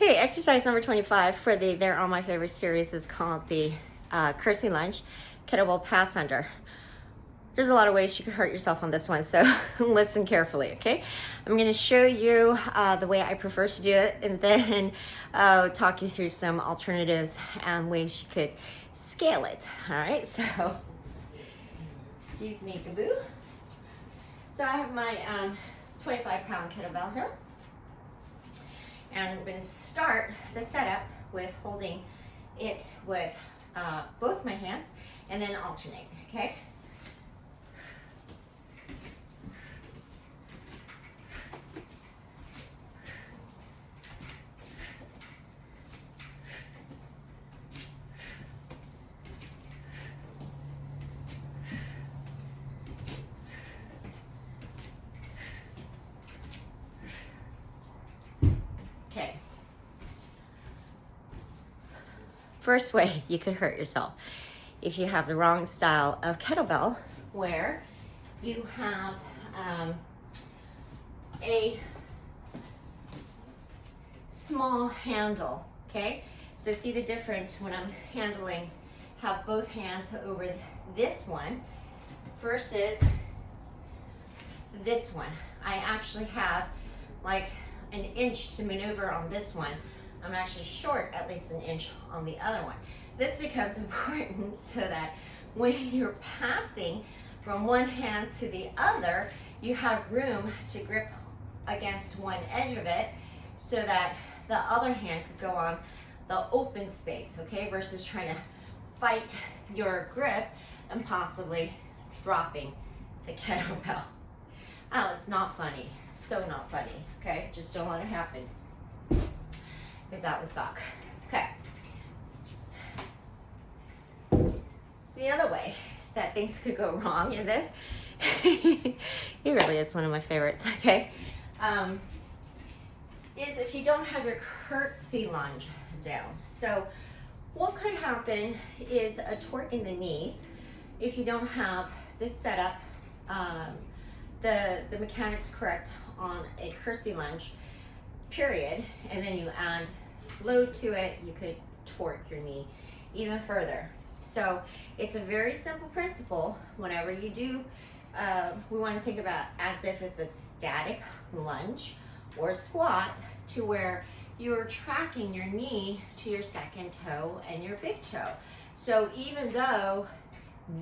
Okay, exercise number 25 for the They're All My Favorite series is called the Curtsy Lunge Kettlebell Pass Under. There's a lot of ways you could hurt yourself on this one, so listen carefully, okay? I'm gonna show you the way I prefer to do it, and then talk you through some alternatives and ways you could scale it, all right? So, excuse me, Gaboo. So I have my 25-pound kettlebell here. And we're going to start the setup with holding it with both my hands and then alternate, okay? Okay. First way you could hurt yourself if you have the wrong style of kettlebell, where you have a small handle, okay? So see the difference when I'm handling, have both hands over this one versus this one. I actually have like an inch to maneuver on this one. I'm actually short at least an inch on the other one. This becomes important so that when you're passing from one hand to the other, you have room to grip against one edge of it so that the other hand could go on the open space, okay, versus trying to fight your grip and possibly dropping the kettlebell. Oh, it's not funny. It's so not funny, okay? Just don't let it happen, because that would suck. Okay. The other way that things could go wrong in this, it really is one of my favorites, okay, is if you don't have your curtsy lunge down. So what could happen is a torque in the knees if you don't have this setup, the mechanics correct on a curtsy lunge, period, and then you add load to it, you could torque your knee even further. So it's a very simple principle. Whenever you do, we want to think about as if it's a static lunge or squat, to where you're tracking your knee to your second toe and your big toe. So even though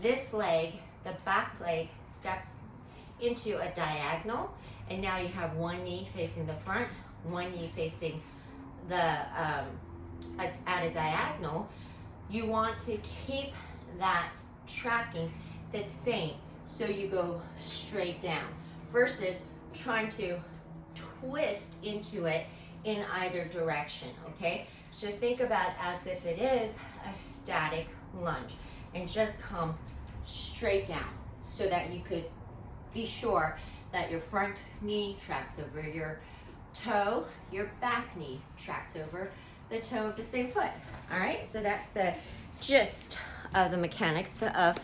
this leg, the back leg, steps into a diagonal, and now you have one knee facing the front, one knee facing the at a diagonal, you want to keep that tracking the same, so you go straight down versus trying to twist into it in either direction, okay? So think about as if it is a static lunge and just come straight down so that you could be sure that your front knee tracks over your toe, your back knee tracks over the toe of the same foot. All right, so that's the gist of the mechanics of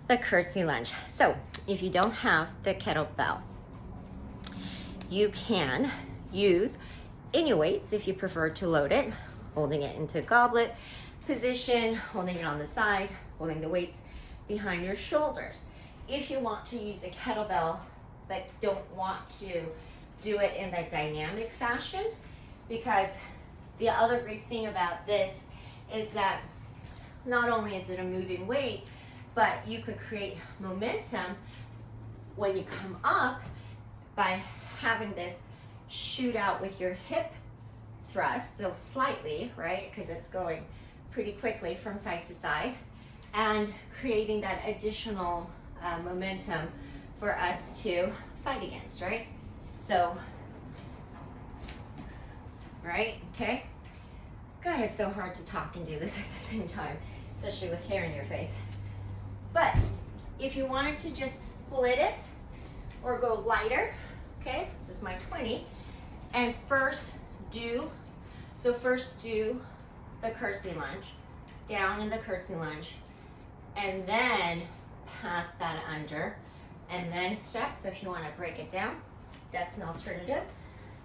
the curtsy lunge. So if you don't have the kettlebell, you can use any weights if you prefer to load it, holding it into goblet position, holding it on the side, holding the weights behind your shoulders. If you want to use a kettlebell but don't want to do it in that dynamic fashion, because the other great thing about this is that not only is it a moving weight, but you could create momentum when you come up by having this shoot out with your hip thrust, still slightly, right? Because it's going pretty quickly from side to side, and creating that additional momentum for us to fight against, right? So, right, okay? God, it's so hard to talk and do this at the same time, especially with hair in your face. But if you wanted to just split it or go lighter, okay, this is my 20, and first do the curtsy lunge, down in the curtsy lunge, and then pass that under, and then step. So if you want to break it down, that's an alternative.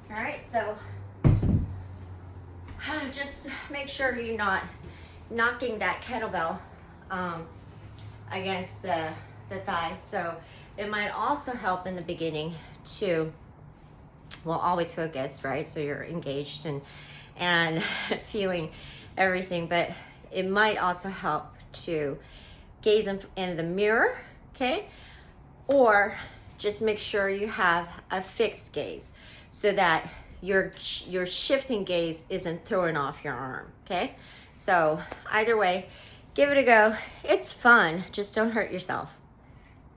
All right, so just make sure you're not knocking that kettlebell against the thigh. So it might also help in the beginning to, well, always focused, right? So you're engaged and feeling everything, but it might also help to gaze in the mirror, okay? Or just make sure you have a fixed gaze so that your shifting gaze isn't throwing off your arm, okay? So either way, give it a go. It's fun, just don't hurt yourself.